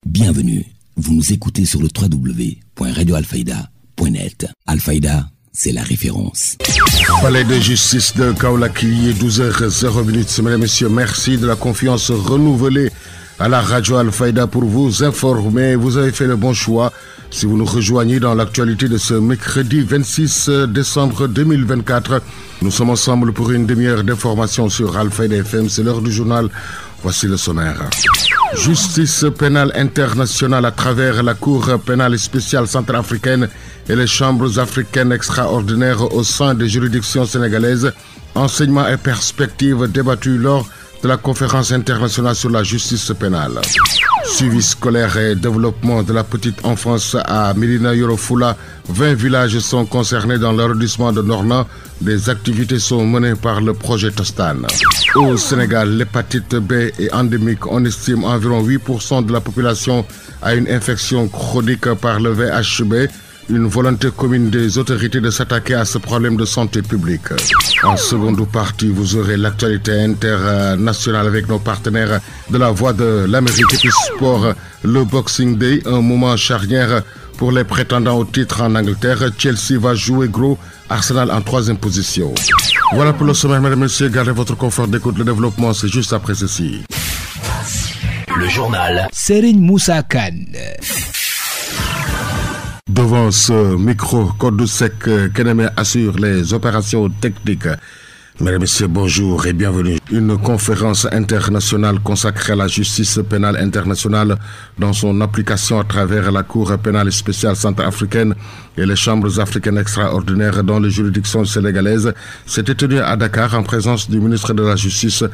Bienvenue, vous nous écoutez sur le www.radioalfayda.net. Alfayda, c'est la référence. Palais de justice de Kaolack, il est 12h00. Mesdames et messieurs, merci de la confiance renouvelée à la radio Alfayda pour vous informer. Vous avez fait le bon choix si vous nous rejoignez dans l'actualité de ce mercredi 26 décembre 2024. Nous sommes ensemble pour une demi-heure d'information sur Alfayda FM. C'est l'heure du journal. Voici le sommaire. Justice pénale internationale à travers la Cour pénale spéciale centrafricaine et les chambres africaines extraordinaires au sein des juridictions sénégalaises. Enseignements et perspectives débattus lors de la conférence internationale sur la justice pénale. Suivi scolaire et développement de la petite enfance à Médina Yoro Fula. 20 villages sont concernés dans l'arrondissement de Nornan. Des activités sont menées par le projet Tostan. Au Sénégal, l'hépatite B est endémique. On estime environ 8% de la population a une infection chronique par le VHB. Une volonté commune des autorités de s'attaquer à ce problème de santé publique. En seconde partie, vous aurez l'actualité internationale avec nos partenaires de la Voix de l'Amérique et du sport, le Boxing Day, un moment charnière pour les prétendants au titre en Angleterre. Chelsea va jouer gros, Arsenal en 3e position. Voilà pour le sommaire, mesdames et messieurs, gardez votre confort d'écoute. Le développement, c'est juste après ceci. Le journal Serigne Moussa Kane. Devant ce micro, Code Sec, Keneme assure les opérations techniques. Mesdames et messieurs, bonjour et bienvenue. Une conférence internationale consacrée à la justice pénale internationale dans son application à travers la Cour pénale spéciale centrafricaine et les chambres africaines extraordinaires dans les juridictions sénégalaises s'était tenue à Dakar en présence du ministre de la Justice,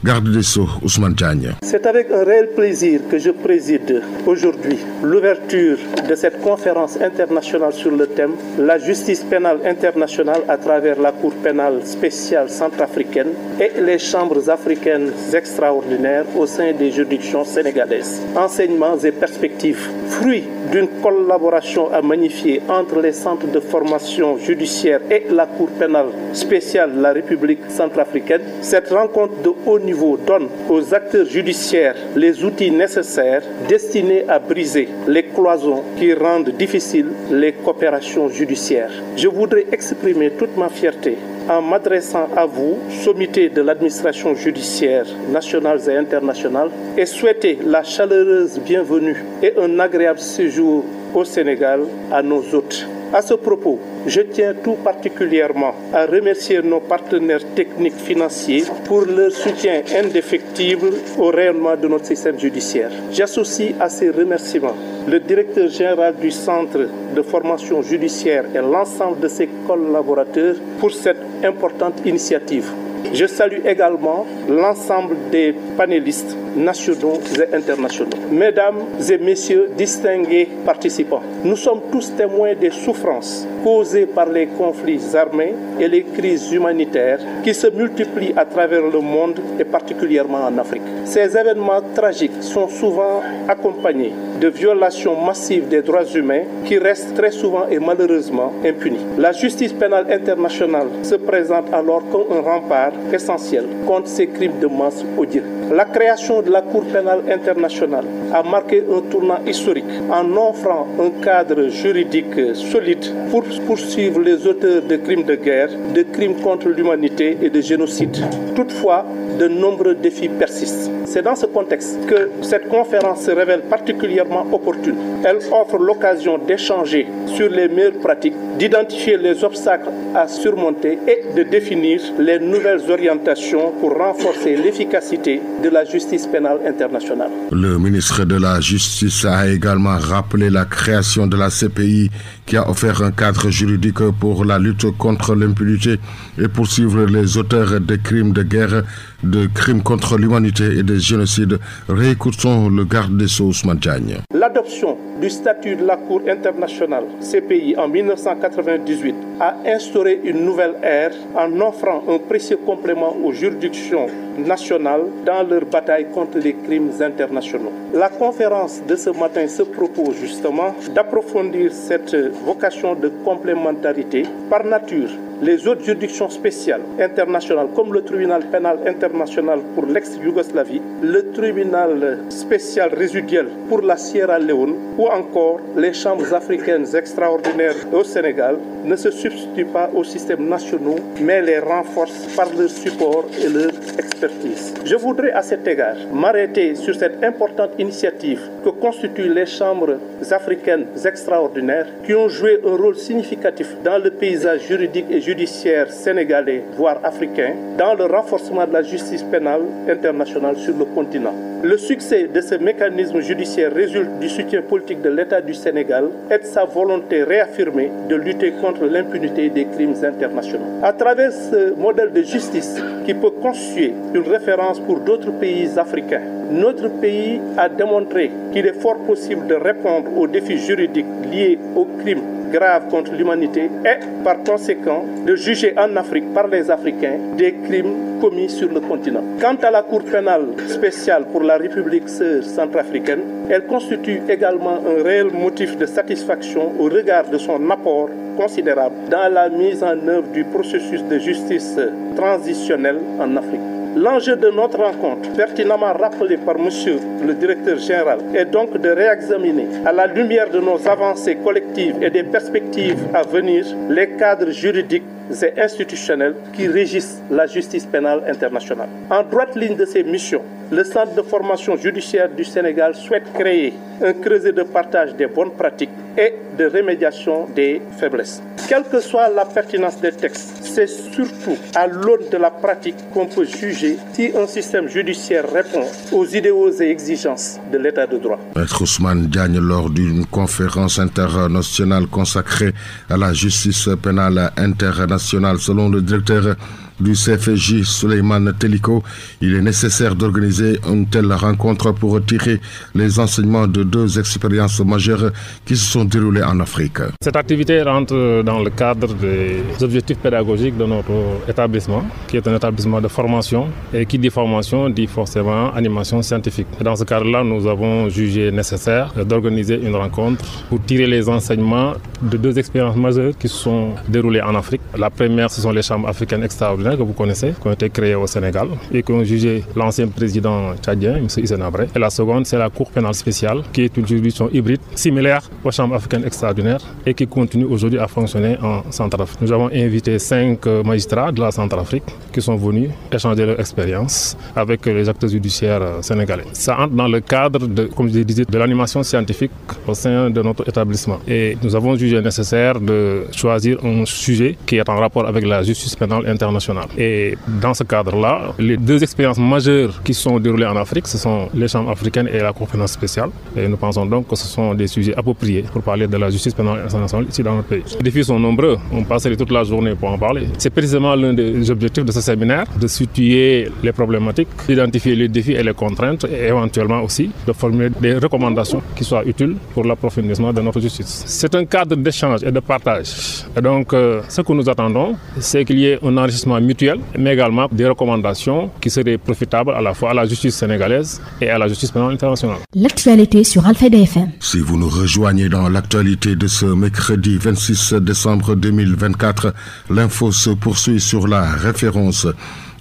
Garde des Sceaux, Ousmane Diagne. C'est avec un réel plaisir que je préside aujourd'hui l'ouverture de cette conférence internationale sur le thème « La justice pénale internationale à travers la Cour pénale spéciale centrafricaine et les chambres africaines extraordinaires au sein des juridictions sénégalaises. Enseignements et perspectives, fruits d'une collaboration à magnifier entre les centres de formation judiciaire et la Cour pénale spéciale de la République centrafricaine. Cette rencontre de haut niveau donne aux acteurs judiciaires les outils nécessaires destinés à briser les cloisons qui rendent difficiles les coopérations judiciaires. Je voudrais exprimer toute ma fierté en m'adressant à vous, sommité de l'administration judiciaire nationale et internationale, et souhaiter la chaleureuse bienvenue et un agréable séjour au Sénégal à nos hôtes. À ce propos, je tiens tout particulièrement à remercier nos partenaires techniques financiers pour leur soutien indéfectible au rayonnement de notre système judiciaire. J'associe à ces remerciements le directeur général du Centre de formation judiciaire et l'ensemble de ses collaborateurs pour cette importante initiative. Je salue également l'ensemble des panélistes nationaux et internationaux. Mesdames et messieurs, distingués participants, nous sommes tous témoins des souffrances causées par les conflits armés et les crises humanitaires qui se multiplient à travers le monde et particulièrement en Afrique. Ces événements tragiques sont souvent accompagnés de violations massives des droits humains qui restent très souvent et malheureusement impunies. La justice pénale internationale se présente alors comme un rempart essentiel contre ces crimes de masse odieux. La création de la Cour pénale internationale a marqué un tournant historique en offrant un cadre juridique solide pour poursuivre les auteurs de crimes de guerre, de crimes contre l'humanité et de génocide. Toutefois, de nombreux défis persistent. C'est dans ce contexte que cette conférence se révèle particulièrement opportune. Elle offre l'occasion d'échanger sur les meilleures pratiques, d'identifier les obstacles à surmonter et de définir les nouvelles orientations pour renforcer l'efficacité de la justice pénale internationale. Le ministre de la Justice a également rappelé la création de la CPI qui a offert un cadre juridique pour la lutte contre l'impunité et poursuivre les auteurs de crimes de guerre, de crimes contre l'humanité et de génocide. Réécoutons le garde des Sceaux, Ousmane Diagne. L'adoption du statut de la Cour internationale CPI en 1998 a instauré une nouvelle ère en offrant un précieux complément aux juridictions nationales dans leur bataille contre les crimes internationaux. La conférence de ce matin se propose justement d'approfondir cette vocation de complémentarité par nature les autres juridictions spéciales internationales comme le tribunal pénal international pour l'ex-Yougoslavie, le tribunal spécial résiduel pour la Sierra Leone ou encore les chambres africaines extraordinaires au Sénégal ne se substituent pas aux systèmes nationaux mais les renforcent par leur support et leur expertise. Je voudrais à cet égard m'arrêter sur cette importante initiative que constituent les chambres africaines extraordinaires qui ont joué un rôle significatif dans le paysage juridique et judiciaire sénégalais, voire africain, dans le renforcement de la justice pénale internationale sur le continent. Le succès de ce mécanisme judiciaire résulte du soutien politique de l'État du Sénégal et de sa volonté réaffirmée de lutter contre l'impunité des crimes internationaux. À travers ce modèle de justice qui peut constituer une référence pour d'autres pays africains, notre pays a démontré qu'il est fort possible de répondre aux défis juridiques liés aux crimes graves contre l'humanité et, par conséquent, de juger en Afrique par les Africains des crimes commis sur le continent. Quant à la Cour pénale spéciale pour la République sœur centrafricaine, elle constitue également un réel motif de satisfaction au regard de son apport considérable dans la mise en œuvre du processus de justice transitionnelle en Afrique. L'enjeu de notre rencontre, pertinemment rappelé par monsieur le directeur général, est donc de réexaminer, à la lumière de nos avancées collectives et des perspectives à venir, les cadres juridiques et institutionnels qui régissent la justice pénale internationale. En droite ligne de ces missions, le Centre de formation judiciaire du Sénégal souhaite créer un creuset de partage des bonnes pratiques et de rémédiation des faiblesses. Quelle que soit la pertinence des textes, c'est surtout à l'aune de la pratique qu'on peut juger si un système judiciaire répond aux idéaux et exigences de l'état de droit. Maître Ousmane Diagne, lors d'une conférence internationale consacrée à la justice pénale internationale, selon le directeur du CFJ, Souleymane Teliko, il est nécessaire d'organiser une telle rencontre pour retirer les enseignements de deux expériences majeures qui se sont déroulées en Afrique. Cette activité rentre dans le cadre des objectifs pédagogiques de notre établissement, qui est un établissement de formation, et qui dit formation dit forcément animation scientifique. Et dans ce cadre-là, nous avons jugé nécessaire d'organiser une rencontre pour tirer les enseignements de deux expériences majeures qui se sont déroulées en Afrique. La première, ce sont les chambres africaines extraordinaires que vous connaissez, qui ont été créées au Sénégal et qui ont jugé l'ancien président tchadien, M. Hissène Habré. Et la seconde, c'est la Cour pénale spéciale, qui est une juridiction hybride, similaire aux chambres africaines extraordinaires et qui continue aujourd'hui à fonctionner en Centrafrique. Nous avons invité 5 magistrats de la Centrafrique qui sont venus échanger leur expérience avec les acteurs judiciaires sénégalais. Ça entre dans le cadre de, comme je disais, de l'animation scientifique au sein de notre établissement. Et nous avons jugé nécessaire de choisir un sujet qui est en rapport avec la justice pénale internationale. Et dans ce cadre-là, les deux expériences majeures qui sont déroulées en Afrique, ce sont les chambres africaines et la Cour pénale spéciale. Et nous pensons donc que ce sont des sujets appropriés pour parler de la justice pénale internationale ici dans notre pays. Les défis sont nombreux, on passerait toute la journée pour en parler. C'est précisément l'un des objectifs de ce séminaire, de situer les problématiques, d'identifier les défis et les contraintes et éventuellement aussi de formuler des recommandations qui soient utiles pour l'approfondissement de notre justice. C'est un cadre d'échange et de partage. Et donc, ce que nous attendons, c'est qu'il y ait un enrichissement mutuel, mais également des recommandations qui seraient profitables à la fois à la justice sénégalaise et à la justice pénale internationale. L'actualité sur Alfayda FM. Si vous nous rejoignez dans l'actualité de ce mercredi 26 décembre 2024, l'info se poursuit sur la référence.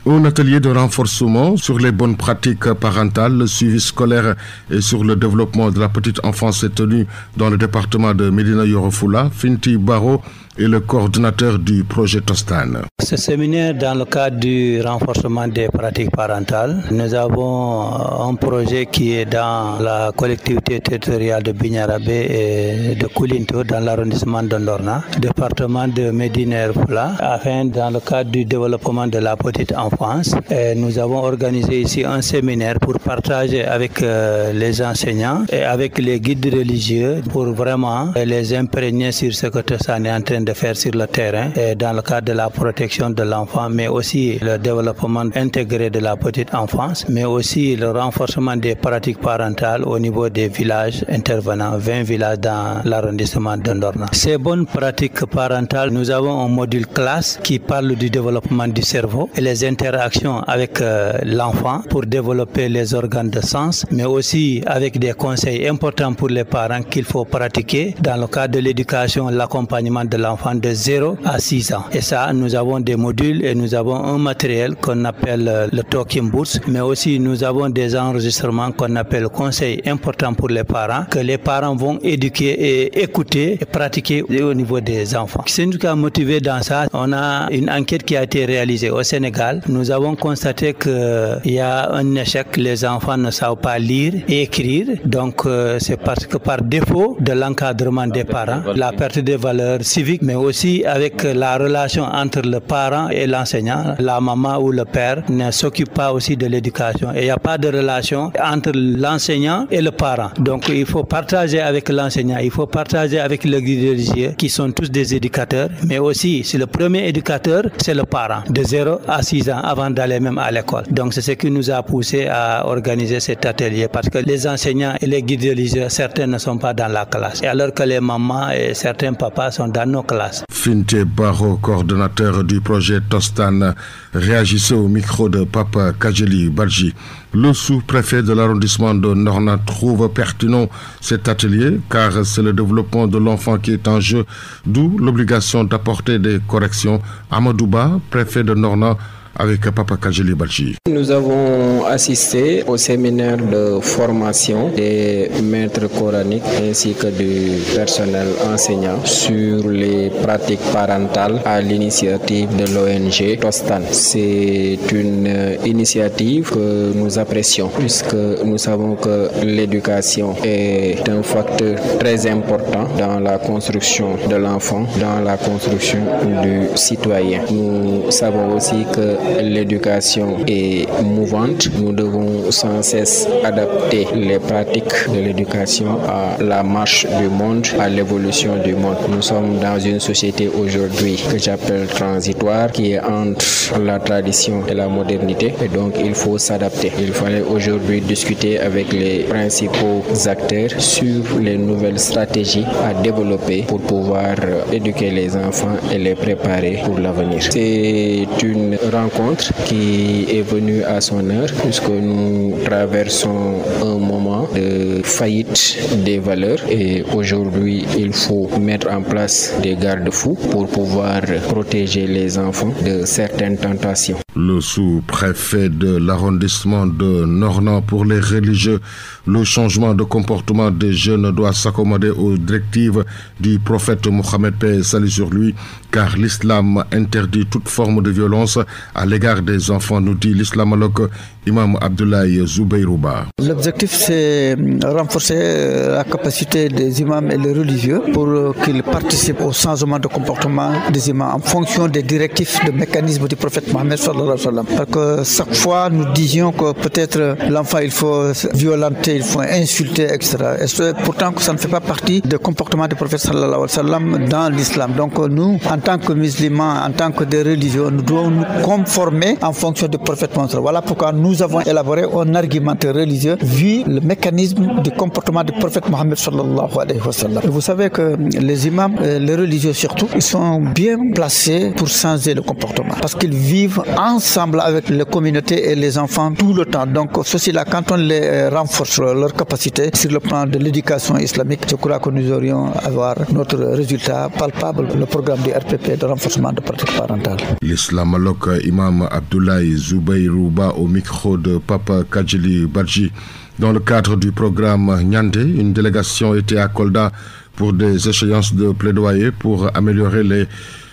Un atelier de renforcement sur les bonnes pratiques parentales, le suivi scolaire et sur le développement de la petite enfance est tenu dans le département de Médina Yoro Foulah. Finti Baro est le coordinateur du projet Tostan. Ce séminaire, dans le cadre du renforcement des pratiques parentales, nous avons un projet qui est dans la collectivité territoriale de Bignarabé et de Koulinto, dans l'arrondissement d'Ondorna, département de Médina Yoro Foulah, afin, dans le cadre du développement de la petite enfance, nous avons organisé ici un séminaire pour partager avec les enseignants et avec les guides religieux pour vraiment les imprégner sur ce que Tostan est en train de faire sur le terrain et dans le cadre de la protection de l'enfant, mais aussi le développement intégré de la petite enfance, mais aussi le renforcement des pratiques parentales au niveau des villages intervenants, 20 villages dans l'arrondissement d'Ondorna. Ces bonnes pratiques parentales, nous avons un module classe qui parle du développement du cerveau et les interactions avec l'enfant pour développer les organes de sens, mais aussi avec des conseils importants pour les parents qu'il faut pratiquer dans le cadre de l'éducation, l'accompagnement de l'enfant enfants de 0 à 6 ans. Et ça, nous avons des modules et nous avons un matériel qu'on appelle le Talking Boots, mais aussi nous avons des enregistrements qu'on appelle conseils importants pour les parents, que les parents vont éduquer et écouter et pratiquer au niveau des enfants. Ce qui nous a motivé dans ça, on a une enquête qui a été réalisée au Sénégal. Nous avons constaté qu'il y a un échec, les enfants ne savent pas lire et écrire, donc c'est parce que par défaut de l'encadrement des parents, la perte des valeurs civiques, mais aussi avec la relation entre le parent et l'enseignant, la maman ou le père ne s'occupe pas aussi de l'éducation et il n'y a pas de relation entre l'enseignant et le parent. Donc il faut partager avec l'enseignant, il faut partager avec le guide religieux qui sont tous des éducateurs, mais aussi c'est le premier éducateur, c'est le parent de 0 à 6 ans avant d'aller même à l'école. Donc c'est ce qui nous a poussé à organiser cet atelier parce que les enseignants et les guides religieux, certains ne sont pas dans la classe, et alors que les mamans et certains papas sont dans nos classes. Finte Baro, coordonnateur du projet Tostan, réagissait au micro de Papa Kajeli Badji. Le sous-préfet de l'arrondissement de Norna trouve pertinent cet atelier car c'est le développement de l'enfant qui est en jeu, d'où l'obligation d'apporter des corrections. Amadouba, préfet de Norna, avec Papa Kajeli Badji. Nous avons assisté au séminaire de formation des maîtres coraniques ainsi que du personnel enseignant sur les pratiques parentales à l'initiative de l'ONG Tostan. C'est une initiative que nous apprécions puisque nous savons que l'éducation est un facteur très important dans la construction de l'enfant, dans la construction du citoyen. Nous savons aussi que l'éducation est mouvante. Nous devons sans cesse adapter les pratiques de l'éducation à la marche du monde, à l'évolution du monde. Nous sommes dans une société aujourd'hui que j'appelle transitoire, qui est entre la tradition et la modernité, et donc il faut s'adapter. Il fallait aujourd'hui discuter avec les principaux acteurs sur les nouvelles stratégies à développer pour pouvoir éduquer les enfants et les préparer pour l'avenir. C'est une rencontre qui est venue à son heure puisque nous traversons un moment de faillite des valeurs et aujourd'hui il faut mettre en place des garde-fous pour pouvoir protéger les enfants de certaines tentations. Le sous-préfet de l'arrondissement de Norna pour les religieux, le changement de comportement des jeunes doit s'accommoder aux directives du prophète Mohammed, paix et salut sur lui, car l'islam interdit toute forme de violence à l'égard des enfants, nous dit l'islamologue Imam Abdoulaye Zoubeirouba. L'objectif, c'est renforcer la capacité des imams et les religieux pour qu'ils participent au changement de comportement des imams en fonction des directives, des mécanismes du prophète Mohammed sallallahu alayhi wa sallam. Parce que chaque fois, nous disions que peut-être l'enfant, il faut violenter, il faut insulter, etc. Et pourtant, ça ne fait pas partie du comportement du prophète sallallahu alayhi wa sallam dans l'islam. Donc nous, en tant que musulmans, en tant que des religieux, nous devons nous conformer en fonction du prophète Mohammed. Voilà pourquoi nous avons élaboré un argumentaire religieux vu le mécanisme du comportement du prophète Mohammed sallallahu alayhi wa sallam. Et vous savez que les imams, les religieux surtout, ils sont bien placés pour changer le comportement parce qu'ils vivent ensemble avec les communautés et les enfants tout le temps. Donc ceci-là, quand on les renforce leur capacité sur le plan de l'éducation islamique, je crois que nous aurions avoir notre résultat palpable, le programme du RPP de renforcement de pratique parentale. L'islamologue Imam Abdoulaye Zoubeirouba au micro de Papa Kajeli Badji. Dans le cadre du programme Nyande, une délégation était à Kolda pour des échéances de plaidoyer pour améliorer les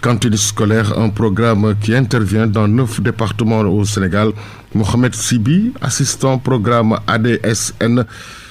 cantines scolaires, un programme qui intervient dans 9 départements au Sénégal. Mohamed Sibi, assistant programme ADSN,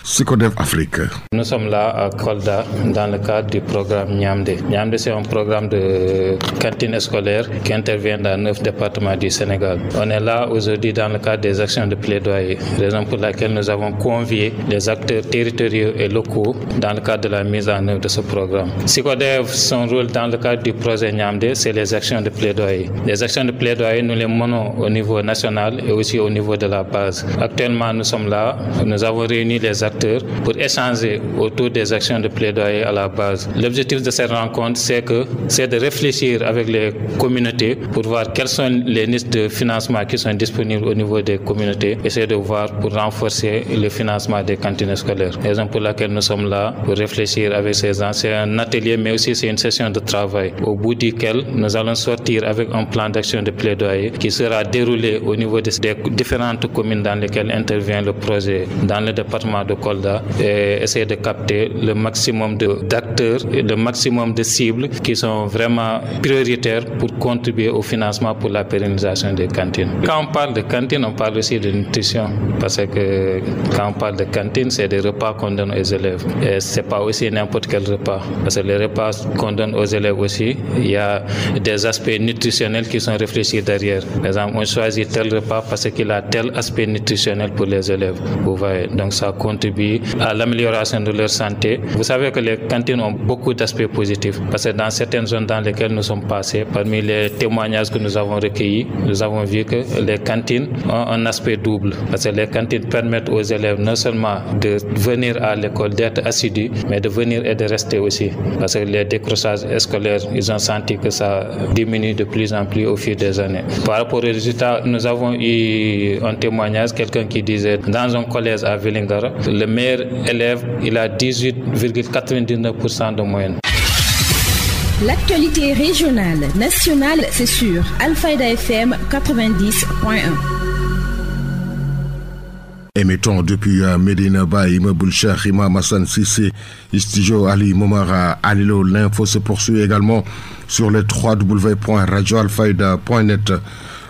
Psychodev Afrique. Nous sommes là à Kolda dans le cadre du programme Nyamde. Nyamde, c'est un programme de cantine scolaire qui intervient dans 9 départements du Sénégal. On est là aujourd'hui dans le cadre des actions de plaidoyer, raison pour laquelle nous avons convié les acteurs territoriaux et locaux dans le cadre de la mise en œuvre de ce programme. Psychodev, son rôle dans le cadre du projet Nyamde, c'est les actions de plaidoyer. Les actions de plaidoyer, nous les menons au niveau national et aussi au niveau de la base. Actuellement, nous sommes là, nous avons réuni les acteurs acteurs pour échanger autour des actions de plaidoyer à la base. L'objectif de cette rencontre, c'est de réfléchir avec les communautés pour voir quelles sont les niches de financement qui sont disponibles au niveau des communautés, essayer de voir pour renforcer le financement des cantines scolaires. Raison pour laquelle nous sommes là pour réfléchir avec ces gens. C'est un atelier, mais aussi c'est une session de travail au bout duquel nous allons sortir avec un plan d'action de plaidoyer qui sera déroulé au niveau des différentes communes dans lesquelles intervient le projet dans le département de Kolda et essayer de capter le maximum d'acteurs et le maximum de cibles qui sont vraiment prioritaires pour contribuer au financement pour la pérennisation des cantines. Quand on parle de cantine, on parle aussi de nutrition parce que quand on parle de cantine, c'est des repas qu'on donne aux élèves et c'est pas aussi n'importe quel repas parce que les repas qu'on donne aux élèves aussi, il y a des aspects nutritionnels qui sont réfléchis derrière. Par exemple, on choisit tel repas parce qu'il a tel aspect nutritionnel pour les élèves. Vous voyez, donc ça contribue à l'amélioration de leur santé. Vous savez que les cantines ont beaucoup d'aspects positifs parce que dans certaines zones dans lesquelles nous sommes passés, parmi les témoignages que nous avons recueillis, nous avons vu que les cantines ont un aspect double parce que les cantines permettent aux élèves non seulement de venir à l'école, d'être assidus, mais de venir et de rester aussi parce que les décrochages scolaires, ils ont senti que ça diminue de plus en plus au fil des années. Par rapport aux résultats, nous avons eu un témoignage, quelqu'un qui disait dans un collège à Vélingara, le meilleur élève, il a 18,99% de moyenne. L'actualité régionale, nationale, c'est sur Alfayda FM 90.1. Émettons depuis Medina Bay, immeuble Cheikh Imam Hassan Sissé, studio Ali Momara Alilo. L'info se poursuit également sur les www.radioalfayda.net.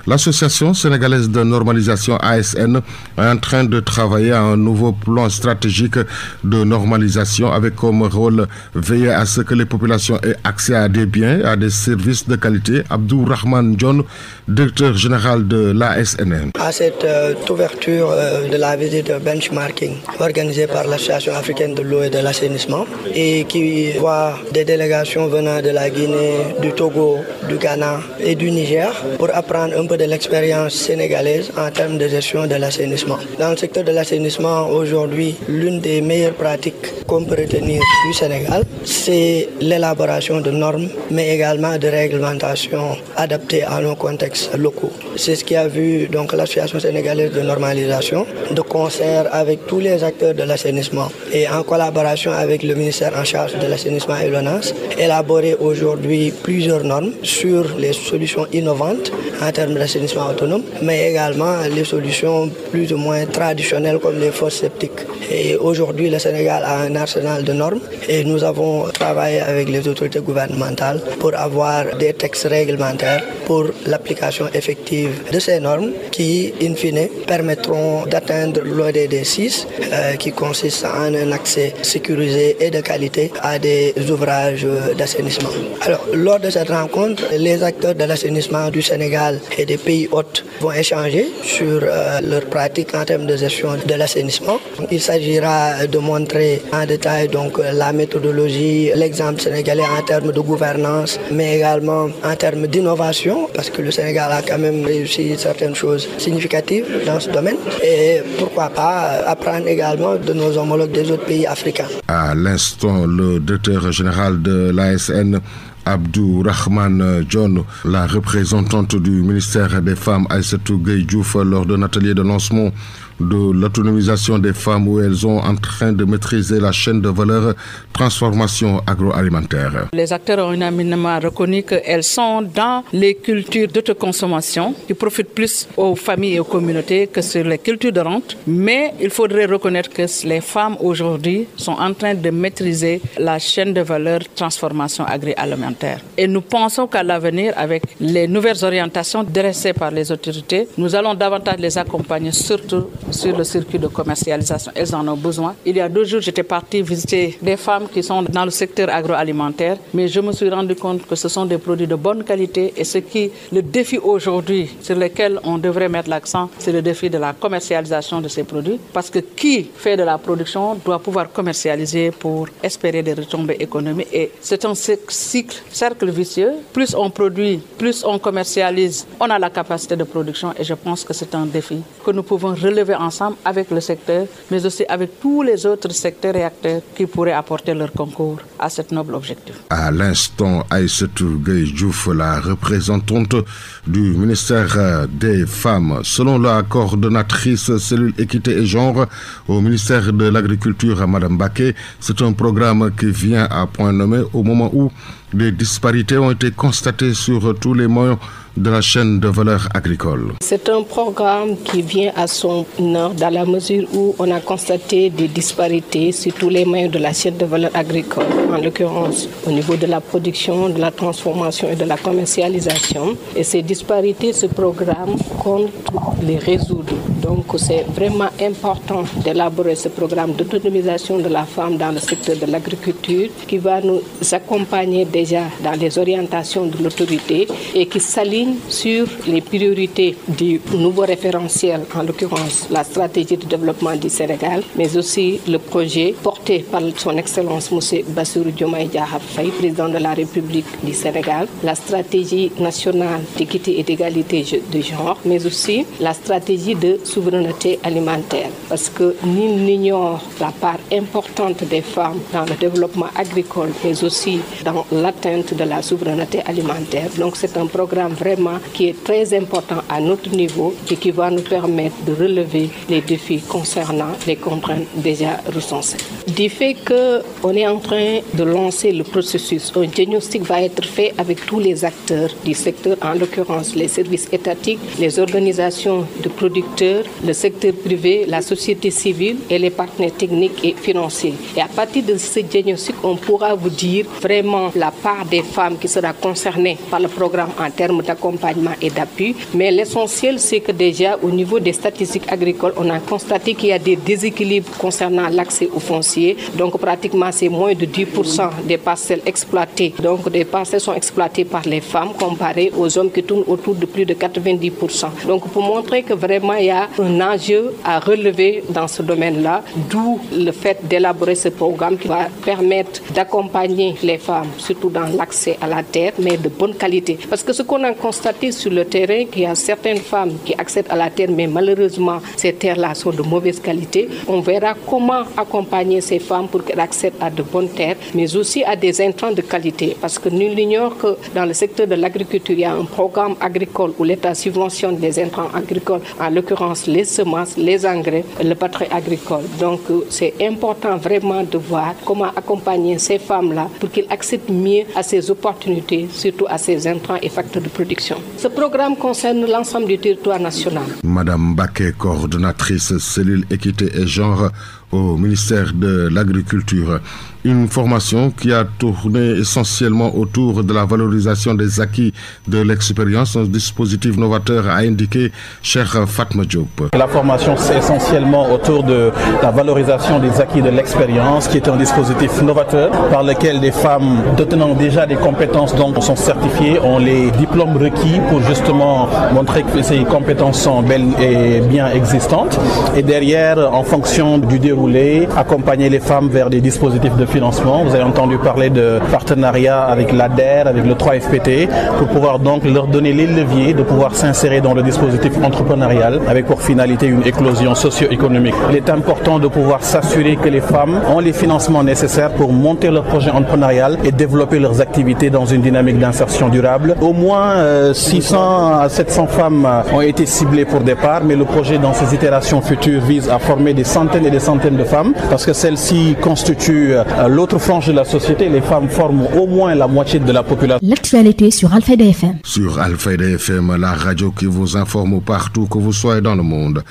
L'Association sénégalaise de normalisation ASN est en train de travailler à un nouveau plan stratégique de normalisation avec comme rôle veiller à ce que les populations aient accès à des biens, à des services de qualité. Abdourahmane John, directeur général de l'ASN. À cette ouverture de la visite de benchmarking organisée par l'Association africaine de l'eau et de l'assainissement et qui voit des délégations venant de la Guinée, du Togo, du Ghana et du Niger pour apprendre un peu de l'expérience sénégalaise en termes de gestion de l'assainissement. Dans le secteur de l'assainissement, aujourd'hui, l'une des meilleures pratiques qu'on peut retenir du Sénégal, c'est l'élaboration de normes, mais également de réglementations adaptées à nos contextes locaux. C'est ce qui a vu donc l'Association sénégalaise de normalisation, de concert avec tous les acteurs de l'assainissement et en collaboration avec le ministère en charge de l'assainissement et l'ONAS, élaborer aujourd'hui plusieurs normes sur les solutions innovantes en termes d'assainissement autonome, mais également les solutions plus ou moins traditionnelles comme les fosses septiques. Et aujourd'hui, le Sénégal a un arsenal de normes et nous avons travaillé avec les autorités gouvernementales pour avoir des textes réglementaires pour l'application effective de ces normes qui, in fine, permettront d'atteindre l'ODD 6 qui consiste en un accès sécurisé et de qualité à des ouvrages d'assainissement. Alors, lors de cette rencontre, les acteurs de l'assainissement du Sénégal et des pays hôtes vont échanger sur leurs pratiques en termes de gestion de l'assainissement. Il s'agira de montrer en détail donc la méthodologie, l'exemple sénégalais en termes de gouvernance, mais également en termes d'innovation, parce que le Sénégal a quand même réussi certaines choses significatives dans ce domaine. Et pourquoi pas apprendre également de nos homologues des autres pays africains. À l'instant, le directeur général de l'ASN, Abdourahmane John, la représentante du ministère des Femmes, Aïssatou Gueye Diouf, lors d'un atelier de lancement de l'autonomisation des femmes où elles sont en train de maîtriser la chaîne de valeur transformation agroalimentaire. Les acteurs ont unanimement reconnu qu'elles sont dans les cultures d'autoconsommation qui profitent plus aux familles et aux communautés que sur les cultures de rente. Mais il faudrait reconnaître que les femmes aujourd'hui sont en train de maîtriser la chaîne de valeur transformation agroalimentaire. Et nous pensons qu'à l'avenir, avec les nouvelles orientations dressées par les autorités, nous allons davantage les accompagner, surtout sur le circuit de commercialisation. Elles en ont besoin. Il y a 2 jours, j'étais partie visiter des femmes qui sont dans le secteur agroalimentaire, mais je me suis rendu compte que ce sont des produits de bonne qualité et le défi aujourd'hui sur lequel on devrait mettre l'accent, c'est le défi de la commercialisation de ces produits, parce que qui fait de la production doit pouvoir commercialiser pour espérer des retombées économiques et c'est un cercle vicieux. Plus on produit, plus on commercialise, on a la capacité de production et je pense que c'est un défi que nous pouvons relever ensemble avec le secteur, mais aussi avec tous les autres secteurs et acteurs qui pourraient apporter leur concours à cet noble objectif. À l'instant, Aïssatou Gueye Diouf, la représentante du ministère des Femmes. Selon la coordonnatrice cellule équité et genre au ministère de l'Agriculture, Madame Baké, c'est un programme qui vient à point nommé au moment où des disparités ont été constatées sur tous les maillons de la chaîne de valeur agricole. C'est un programme qui vient à son heure dans la mesure où on a constaté des disparités sur tous les maillons de la chaîne de valeur agricole, en l'occurrence au niveau de la production, de la transformation et de la commercialisation. Et ces disparités, ce programme compte les résoudre. Donc c'est vraiment important d'élaborer ce programme d'autonomisation de la femme dans le secteur de l'agriculture qui va nous accompagner déjà dans les orientations de l'autorité et qui s'aligne sur les priorités du nouveau référentiel, en l'occurrence la stratégie de développement du Sénégal, mais aussi le projet porté par son Excellence M. Bassirou Diomaye Diakhar Faye, président de la République du Sénégal, la stratégie nationale d'équité et d'égalité de genre, mais aussi la stratégie de souveraineté alimentaire. Parce que nul n'ignore la part importante des femmes dans le développement agricole, mais aussi dans l'atteinte de la souveraineté alimentaire. Donc c'est un programme vraiment qui est très important à notre niveau et qui va nous permettre de relever les défis concernant les contraintes déjà recensées. Du fait qu'on est en train de lancer le processus, un diagnostic va être fait avec tous les acteurs du secteur, en l'occurrence les services étatiques, les organisations de producteurs, le secteur privé, la société civile et les partenaires techniques et financiers. Et à partir de ce diagnostic, on pourra vous dire vraiment la part des femmes qui sera concernée par le programme en termes d'accompagnement et d'appui. Mais l'essentiel, c'est que déjà au niveau des statistiques agricoles, on a constaté qu'il y a des déséquilibres concernant l'accès au foncier. Donc pratiquement, c'est moins de 10% des parcelles exploitées. Donc des parcelles sont exploitées par les femmes comparées aux hommes qui tournent autour de plus de 90%. Donc pour montrer que vraiment il y a un enjeu à relever dans ce domaine-là, d'où le fait d'élaborer ce programme qui va permettre d'accompagner les femmes, surtout dans l'accès à la terre, mais de bonne qualité. Parce que ce qu'on a constaté sur le terrain, qu'il y a certaines femmes qui accèdent à la terre, mais malheureusement, ces terres-là sont de mauvaise qualité. On verra comment accompagner ces femmes pour qu'elles accèdent à de bonnes terres, mais aussi à des intrants de qualité. Parce que nul n'ignore que dans le secteur de l'agriculture, il y a un programme agricole où l'État subventionne des intrants agricoles, en l'occurrence les semences, les engrais, le batterie agricole. Donc c'est important vraiment de voir comment accompagner ces femmes-là pour qu'elles accèdent mieux à ces opportunités, surtout à ces intrants et facteurs de production. Ce programme concerne l'ensemble du territoire national. Madame Baké, coordonnatrice cellule équité et genre au ministère de l'Agriculture. Une formation qui a tourné essentiellement autour de la valorisation des acquis de l'expérience. Un dispositif novateur a indiqué Cheikh Fatma Diop. La formation, c'est essentiellement autour de la valorisation des acquis de l'expérience, qui est un dispositif novateur par lequel des femmes détenant déjà des compétences donc sont certifiées, ont les diplômes requis pour justement montrer que ces compétences sont belles et bien existantes. Et derrière, en fonction du déroulé, accompagner les femmes vers des dispositifs de financement. Vous avez entendu parler de partenariat avec l'ADER, avec le 3FPT, pour pouvoir donc leur donner les leviers de pouvoir s'insérer dans le dispositif entrepreneurial avec pour finalité une éclosion socio-économique. Il est important de pouvoir s'assurer que les femmes ont les financements nécessaires pour monter leur projet entrepreneurial et développer leurs activités dans une dynamique d'insertion durable. Au moins 600 à 700 femmes ont été ciblées pour départ, mais le projet dans ses itérations futures vise à former des centaines et des centaines de femmes parce que celles-ci constituent l'autre frange de la société. Les femmes forment au moins la moitié de la population. L'actualité sur Alfayda FM. Sur Alfayda FM, la radio qui vous informe partout que vous soyez dans le monde.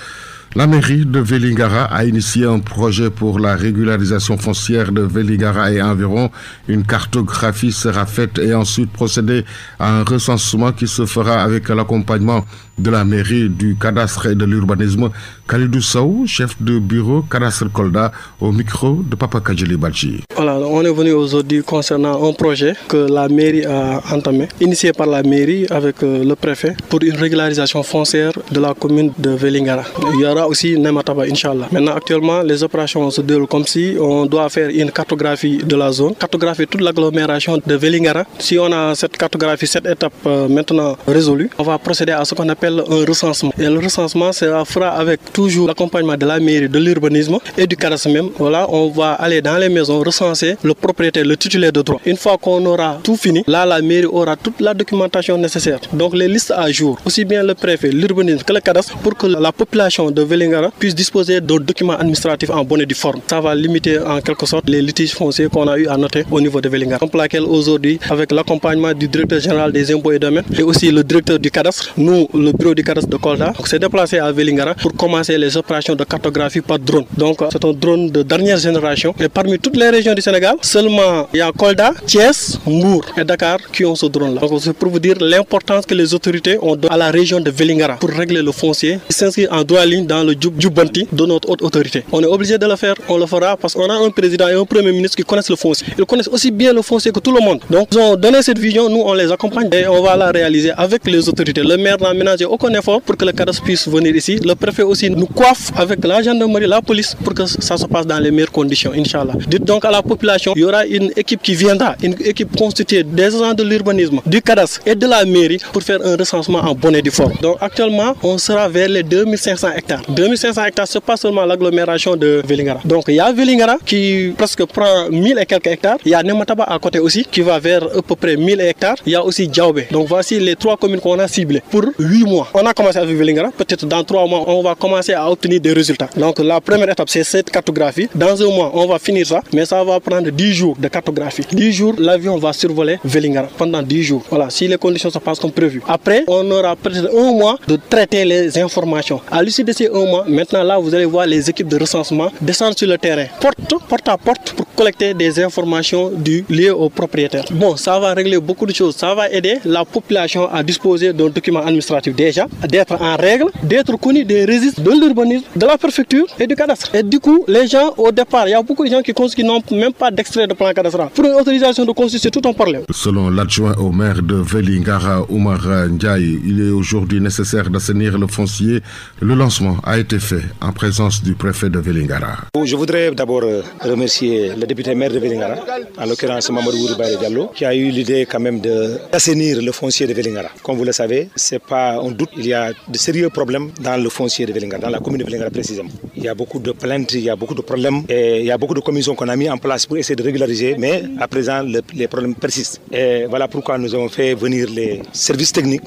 La mairie de Vélingara a initié un projet pour la régularisation foncière de Vélingara et environ. Une cartographie sera faite et ensuite procéder à un recensement qui se fera avec l'accompagnement de la mairie, du cadastre et de l'urbanisme. Khalidou Sow, chef de bureau cadastre Kolda, au micro de Papa Kadjili Badji. Voilà, on est venu aujourd'hui concernant un projet que la mairie a entamé, initié par la mairie avec le préfet pour une régularisation foncière de la commune de Vélingara. Il y aura aussi Nemataba, Inch'Allah. Maintenant, actuellement, les opérations se déroulent comme si on doit faire une cartographie de la zone, cartographier toute l'agglomération de Vélingara. Si on a cette cartographie, cette étape maintenant résolue, on va procéder à ce qu'on appelle appelle un recensement. Et le recensement sera fera avec toujours l'accompagnement de la mairie, de l'urbanisme et du cadastre même. Voilà, on va aller dans les maisons recenser le propriétaire, le titulaire de droit. Une fois qu'on aura tout fini, là la mairie aura toute la documentation nécessaire. Donc les listes à jour, aussi bien le préfet, l'urbanisme que le cadastre, pour que la population de Vélingara puisse disposer de documents administratifs en bonne et due forme. Ça va limiter en quelque sorte les litiges fonciers qu'on a eu à noter au niveau de Vélingara. Pour laquelle aujourd'hui, avec l'accompagnement du directeur général des impôts et domaines et aussi le directeur du cadastre, nous, le bureau du cadastre de Kolda, s'est déplacé à Vélingara pour commencer les opérations de cartographie par drone. Donc c'est un drone de dernière génération et parmi toutes les régions du Sénégal, seulement il y a Kolda, Thiès, Mbour et Dakar qui ont ce drone-là. Donc c'est pour vous dire l'importance que les autorités ont à la région de Vélingara pour régler le foncier. Il s'inscrit en droit ligne dans le Djubanti de notre haute autorité. On est obligé de le faire, on le fera parce qu'on a un président et un premier ministre qui connaissent le foncier. Ils connaissent aussi bien le foncier que tout le monde. Donc ils ont donné cette vision, nous on les accompagne et on va la réaliser avec les autorités. Le maire n'a ménagé aucun effort pour que le cadastre puisse venir ici. Le préfet aussi nous coiffe avec la gendarmerie, la police pour que ça se passe dans les meilleures conditions, Inch'Allah. Dites donc à la population, il y aura une équipe qui viendra, une équipe constituée des agents de l'urbanisme, du cadastre et de la mairie pour faire un recensement en bonne et due forme. Donc actuellement, on sera vers les 2500 hectares. 2500 hectares, ce n'est pas seulement l'agglomération de Vélingara. Donc il y a Vélingara qui presque prend 1000 et quelques hectares. Il y a Nemataba à côté aussi qui va vers à peu près 1000 hectares. Il y a aussi Djaoubé. Donc voici les 3 communes qu'on a ciblées pour 8 mois. On a commencé avec Vélingara. Peut-être dans 3 mois, on va commencer à obtenir des résultats. Donc la première étape, c'est cette cartographie. Dans un mois, on va finir ça. Mais ça va prendre 10 jours de cartographie. 10 jours, l'avion va survoler Vélingara pendant 10 jours. Voilà, si les conditions se passent comme prévu. Après, on aura peut-être 1 mois de traiter les informations. À l'issue de ces 1 mois, maintenant là, vous allez voir les équipes de recensement descendre sur le terrain, porte à porte, pour collecter des informations liées aux propriétaires. Bon, ça va régler beaucoup de choses. Ça va aider la population à disposer d'un document administratif déjà, d'être en règle, d'être connu des registres de l'urbanisme, de la préfecture et du cadastre. Et du coup, les gens, au départ, il y a beaucoup de gens qui n'ont même pas d'extrait de plan cadastral. Pour une autorisation de construire, c'est tout un problème. Selon l'adjoint au maire de Vélingara, Oumar Ndiaye, il est aujourd'hui nécessaire d'assainir le foncier. Le lancement a été fait en présence du préfet de Vélingara. Je voudrais d'abord remercier le député maire de Vélingara, en l'occurrence Mamadou Wouroubaye Diallo, qui a eu l'idée quand même d'assainir le foncier de Vélingara. Comme vous le savez, c'est pas un doute, il y a de sérieux problèmes dans le foncier de Vélingara, dans la commune de Vélingara précisément. Il y a beaucoup de plaintes, il y a beaucoup de problèmes et il y a beaucoup de commissions qu'on a mis en place pour essayer de régulariser, mais à présent les problèmes persistent. Et voilà pourquoi nous avons fait venir les services techniques,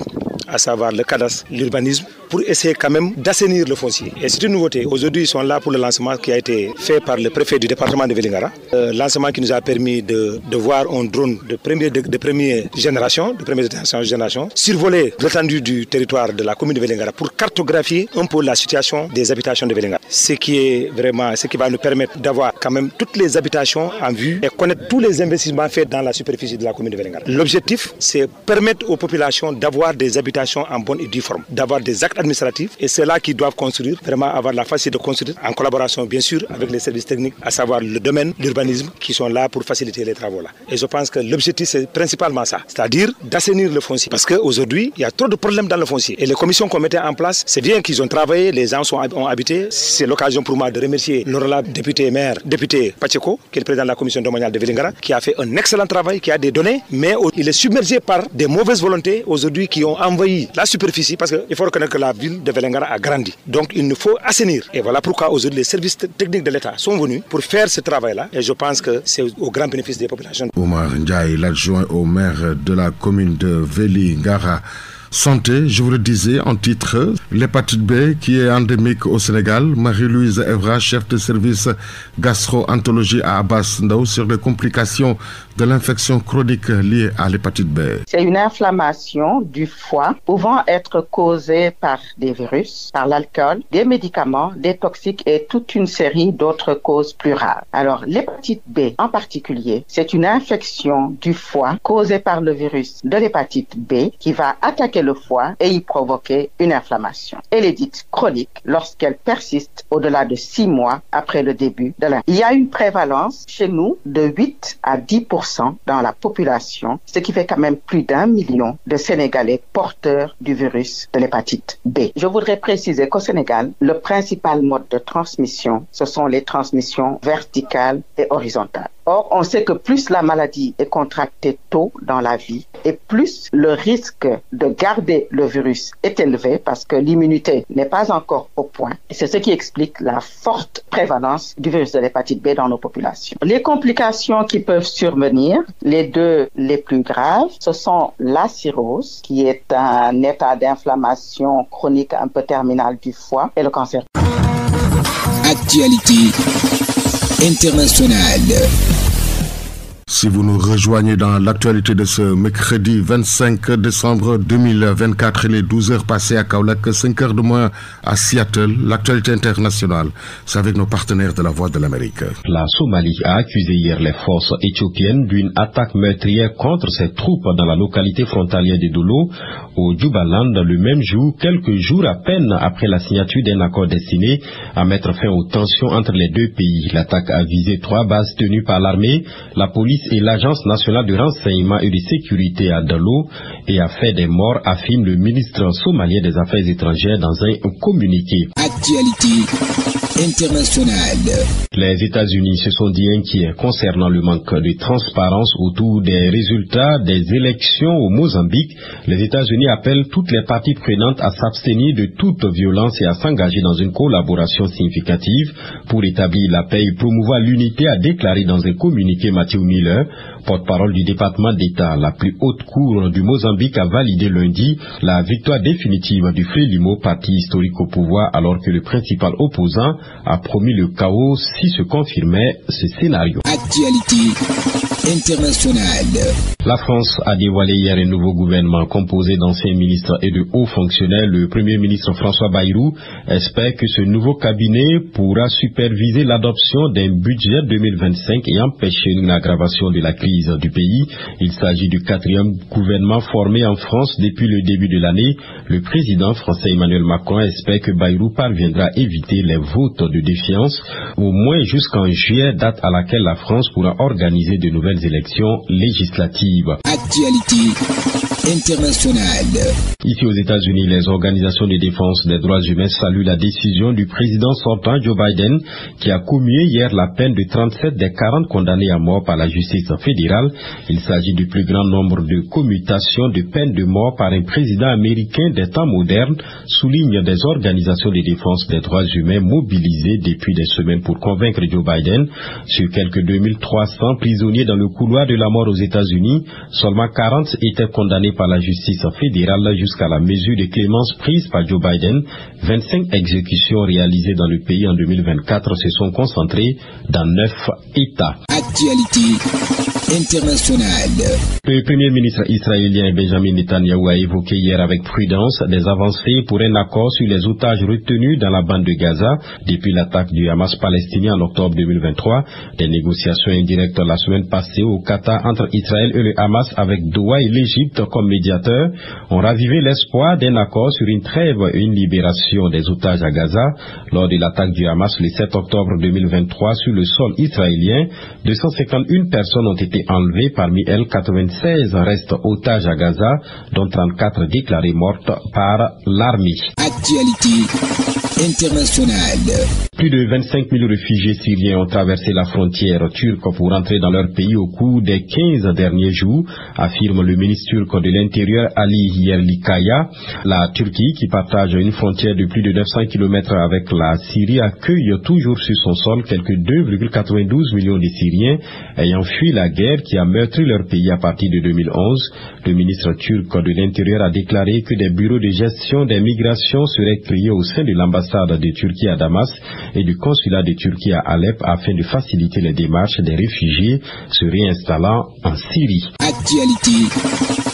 à savoir le cadastre, l'urbanisme, pour essayer quand même d'assainir le foncier. Et c'est une nouveauté. Aujourd'hui, ils sont là pour le lancement qui a été fait par le préfet du département de Vélingara. Lancement qui nous a permis de voir un drone de première génération, survoler l'étendue du territoire de la commune de Vélingara pour cartographier un peu la situation des habitations de Vélingara. Ce qui va nous permettre d'avoir quand même toutes les habitations en vue et connaître tous les investissements faits dans la superficie de la commune de Vélingara. L'objectif, c'est permettre aux populations d'avoir des habitations en bonne et due forme, d'avoir des actes administratifs et c'est là qu'ils doivent construire, vraiment avoir la facilité de construire en collaboration bien sûr avec les services techniques, à savoir le domaine, l'urbanisme, qui sont là pour faciliter les travaux là. Et je pense que l'objectif c'est principalement ça, c'est-à-dire d'assainir le foncier. Parce qu'aujourd'hui, il y a trop de problèmes dans le foncier. Et les commissions qu'on mettait en place, c'est bien qu'ils ont travaillé, les gens ont habité. C'est l'occasion pour moi de remercier l'honorable député Pacheko, qui est le président de la commission domaniale de Vélingara, qui a fait un excellent travail, qui a des données, mais il est submergé par des mauvaises volontés aujourd'hui qui ont envahi la superficie parce qu'il faut reconnaître que la ville de Vélingara a grandi. Donc il nous faut assainir. Et voilà pourquoi aujourd'hui les services techniques de l'État sont venus pour faire ce travail-là. Et je pense que c'est au grand bénéfice des populations. Oumar Ndiaye, l'adjoint au maire de la commune de Vélingara. Santé, je vous le disais en titre, l'hépatite B qui est endémique au Sénégal. Marie-Louise Evra, chef de service gastro-entérologie à Abbas Ndao, sur les complications de l'infection chronique liée à l'hépatite B. C'est une inflammation du foie pouvant être causée par des virus, par l'alcool, des médicaments, des toxiques et toute une série d'autres causes plus rares. Alors, l'hépatite B en particulier, c'est une infection du foie causée par le virus de l'hépatite B qui va attaquer le foie et y provoquer une inflammation. Elle est dite chronique lorsqu'elle persiste au-delà de 6 mois après le début de l'infection. Il y a une prévalence chez nous de 8 à 10% 10% dans la population, ce qui fait quand même plus d'1 million de Sénégalais porteurs du virus de l'hépatite B. Je voudrais préciser qu'au Sénégal, le principal mode de transmission, ce sont les transmissions verticales et horizontales. Or, on sait que plus la maladie est contractée tôt dans la vie et plus le risque de garder le virus est élevé parce que l'immunité n'est pas encore au point. C'est ce qui explique la forte prévalence du virus de l'hépatite B dans nos populations. Les complications qui peuvent survenir, les deux les plus graves, ce sont la cirrhose, qui est un état d'inflammation chronique un peu terminal du foie, et le cancer. Actualité internationale. Si vous nous rejoignez dans l'actualité de ce mercredi 25 décembre 2024, il est 12 heures passées à Kaolack, 5 heures de moins à Seattle. L'actualité internationale, c'est avec nos partenaires de la Voix de l'Amérique. La Somalie a accusé hier les forces éthiopiennes d'une attaque meurtrière contre ses troupes dans la localité frontalière de Dolo, au Jubaland, le même jour, quelques jours à peine après la signature d'un accord destiné à mettre fin aux tensions entre les deux pays. L'attaque a visé 3 bases tenues par l'armée, la police et l'Agence nationale de renseignement et de sécurité à Dalo et a fait des morts, affirme le ministre somalien des Affaires étrangères dans un communiqué. Actualité internationale. Les États-Unis se sont dit inquiets concernant le manque de transparence autour des résultats des élections au Mozambique. Les États-Unis appellent toutes les parties prenantes à s'abstenir de toute violence et à s'engager dans une collaboration significative pour établir la paix et promouvoir l'unité, a déclaré dans un communiqué Matthew Miller, porte-parole du département d'État. La plus haute cour du Mozambique a validé lundi la victoire définitive du Frelimo, parti historique au pouvoir, alors que le principal opposant a promis le chaos si se confirmait ce scénario. Actualité internationale. La France a dévoilé hier un nouveau gouvernement composé d'anciens ministres et de hauts fonctionnaires. Le Premier ministre François Bayrou espère que ce nouveau cabinet pourra superviser l'adoption d'un budget 2025 et empêcher une aggravation de la crise du pays. Il s'agit du 4e gouvernement formé en France depuis le début de l'année. Le président français Emmanuel Macron espère que Bayrou parviendra à éviter les votes de défiance, au moins jusqu'en juillet, date à laquelle la France pourra organiser de nouvelles élections législatives. Actualité internationale. Ici aux États-Unis, les organisations de défense des droits humains saluent la décision du président sortant Joe Biden qui a commué hier la peine de 37 des 40 condamnés à mort par la justice fédérale. Il s'agit du plus grand nombre de commutations de peine de mort par un président américain des temps modernes, soulignent des organisations de défense des droits humains mobilisées depuis des semaines pour convaincre Joe Biden. Sur quelques 2300 prisonniers dans le couloir de la mort aux États-Unis, seulement 40 étaient condamnés par la justice fédérale jusqu'à la mesure de clémence prise par Joe Biden. 25 exécutions réalisées dans le pays en 2024 se sont concentrées dans 9 États. Actualité internationale. Le premier ministre israélien Benjamin Netanyahu a évoqué hier avec prudence des avancées pour un accord sur les otages retenus dans la bande de Gaza depuis l'attaque du Hamas palestinien en octobre 2023. Des négociations indirectes la semaine passée au Qatar entre Israël et le Hamas avec Doha et l'Égypte comme médiateurs ont ravivé l'espoir d'un accord sur une trêve et une libération des otages à Gaza. Lors de l'attaque du Hamas le 7 octobre 2023 sur le sol israélien, 251 personnes ont été enlevées, parmi elles 96 restent otages à Gaza, dont 34 déclarées mortes par l'armée. Actualité internationale. Plus de 25 000 réfugiés syriens ont traversé la frontière turque pour entrer dans leur pays au cours des 15 derniers jours, affirme le ministre turc de l'Intérieur Ali Yerlikaya. La Turquie, qui partage une frontière de plus de 900 km avec la Syrie, accueille toujours sur son sol quelques 2,92 millions de Syriens ayant fui la guerre qui a meurtri leur pays à partir de 2011. Le ministre turc de l'Intérieur a déclaré que des bureaux de gestion des migrations seraient créés au sein de l'ambassade de Turquie à Damas et du consulat de Turquie à Alep afin de faciliter les démarches des réfugiés se réinstallant en Syrie. Actualité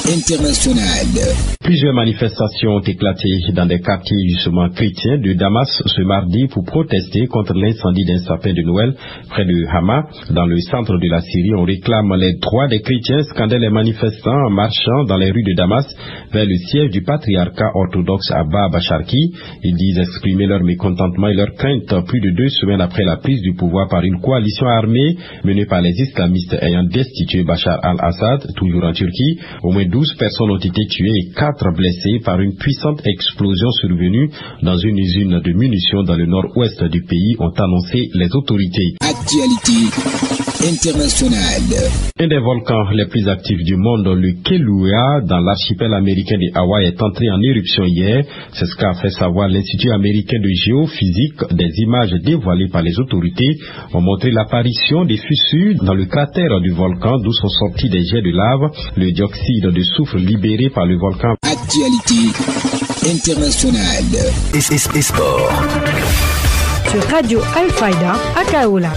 internationale. Plusieurs manifestations ont éclaté dans des quartiers justement chrétiens de Damas ce mardi pour protester contre l'incendie d'un sapin de Noël près de Hama. Dans le centre de la Syrie, on réclame les droits des chrétiens, scandaient les manifestants en marchant dans les rues de Damas vers le siège du patriarcat orthodoxe à Bab Sharki. Ils disent exprimer leur mécontentement et leur crainte plus de 2 semaines après la prise du pouvoir par une coalition armée menée par les islamistes ayant destitué Bachar al-Assad, toujours en Turquie. Au moins 12 personnes ont été tuées et 4 blessées par une puissante explosion survenue dans une usine de munitions dans le nord-ouest du pays, ont annoncé les autorités. Actualité internationale. Un des volcans les plus actifs du monde, le Kilauea, dans l'archipel américain des Hawaï, est entré en éruption hier. C'est ce qu'a fait savoir l'Institut américain de géophysique. Des images dévoilées par les autorités ont montré l'apparition des fissures dans le cratère du volcan, d'où sont sortis des jets de lave, le dioxyde de soufre libéré par le volcan. Actualité internationale. Et sport. Sur Radio Al-Fayda à Kaoula.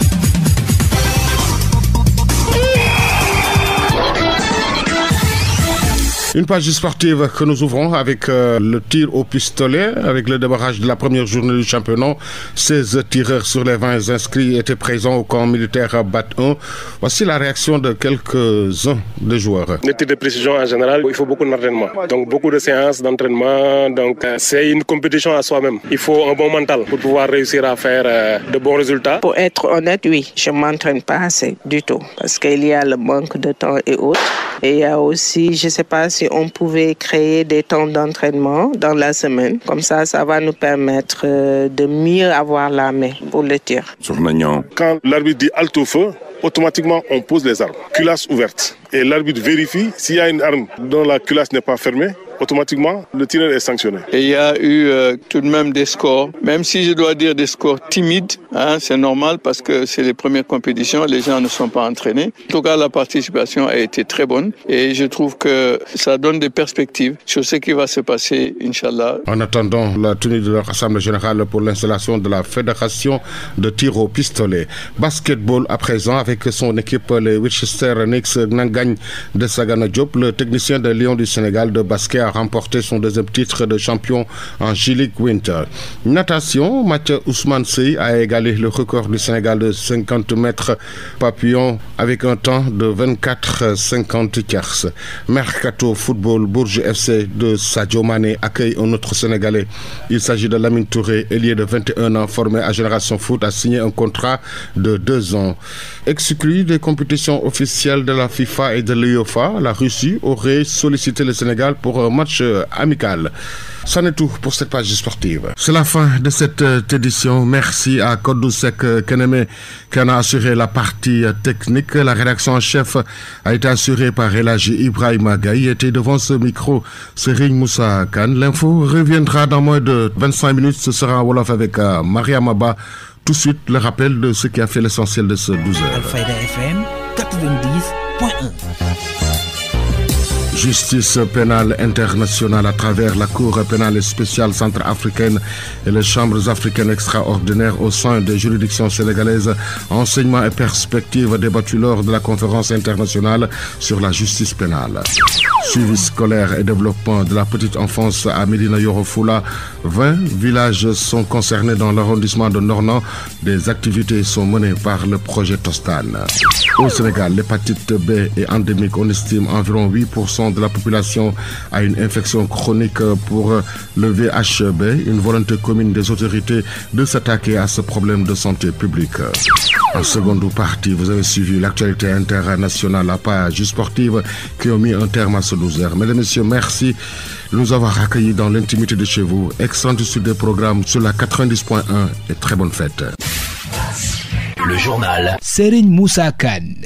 Une page sportive que nous ouvrons avec le tir au pistolet, avec le démarrage de la première journée du championnat. 16 tireurs sur les 20 inscrits étaient présents au camp militaire BAT 1. Voici la réaction de quelques-uns des joueurs. Le tir de précision en général, il faut beaucoup d'entraînement. Donc beaucoup de séances d'entraînement. Donc c'est une compétition à soi-même. Il faut un bon mental pour pouvoir réussir à faire de bons résultats. Pour être honnête, oui, je ne m'entraîne pas assez du tout. Parce qu'il y a le manque de temps et autres. Et il y a aussi, je ne sais pas si on pouvait créer des temps d'entraînement dans la semaine. Comme ça va nous permettre de mieux avoir la main pour le tir. Quand l'arbitre dit halte au feu, automatiquement on pose les armes. Culasse ouverte. Et l'arbitre vérifie s'il y a une arme dont la culasse n'est pas fermée. Automatiquement, le tireur est sanctionné. Et il y a eu tout de même des scores, même si je dois dire des scores timides, c'est normal parce que c'est les premières compétitions, les gens ne sont pas entraînés. En tout cas, la participation a été très bonne et je trouve que ça donne des perspectives sur ce qui va se passer, Inch'Allah. En attendant la tenue de leur assemblée générale pour l'installation de la fédération de tir au pistolet. Basketball à présent avec son équipe, les Winchester Knicks Nangagne de Sagana Diop, le technicien de Lyon du Sénégal de basket a remporté son deuxième titre de champion en J-League Winter. Natation, Mathieu Ousmane Sey a égalé le record du Sénégal de 50 mètres papillon avec un temps de 24,50 tiers. Mercato Football, Bourges FC de Sadio Mané accueille un autre Sénégalais. Il s'agit de Lamine Touré, ailier de 21 ans formé à Génération Foot, a signé un contrat de 2 ans. Exclu des compétitions officielles de la FIFA et de l'UEFA, la Russie aurait sollicité le Sénégal pour un match amical. C'en est tout pour cette page sportive. C'est la fin de cette édition. Merci à Kodoussek Keneme qui en a assuré la partie technique. La rédaction en chef a été assurée par Elhaji Ibrahima Gaye. Était devant ce micro Serigne Moussa Kane. L'info reviendra dans moins de 25 minutes. Ce sera en Wolof avec Maria Maba. Tout de suite, le rappel de ce qui a fait l'essentiel de ce 12h. Al-Fayda FM 90.1. Justice pénale internationale à travers la Cour pénale spéciale centrafricaine et les chambres africaines extraordinaires au sein des juridictions sénégalaises. Enseignement et perspectives débattus lors de la conférence internationale sur la justice pénale. Suivi scolaire et développement de la petite enfance à Médina Yoro Fula. 20 villages sont concernés dans l'arrondissement de Nornan. Des activités sont menées par le projet Tostane. Au Sénégal, l'hépatite B est endémique. On estime environ 8% de la population a une infection chronique pour le VHB. Une volonté commune des autorités de s'attaquer à ce problème de santé publique. En seconde partie, vous avez suivi l'actualité internationale, la page sportive qui a mis un terme à ce 12h. Mesdames et messieurs, merci de nous avoir accueillis dans l'intimité de chez vous. Excellente suite des programmes sur la 90.1 et très bonne fête. Le journal Serigne Moussa Kane.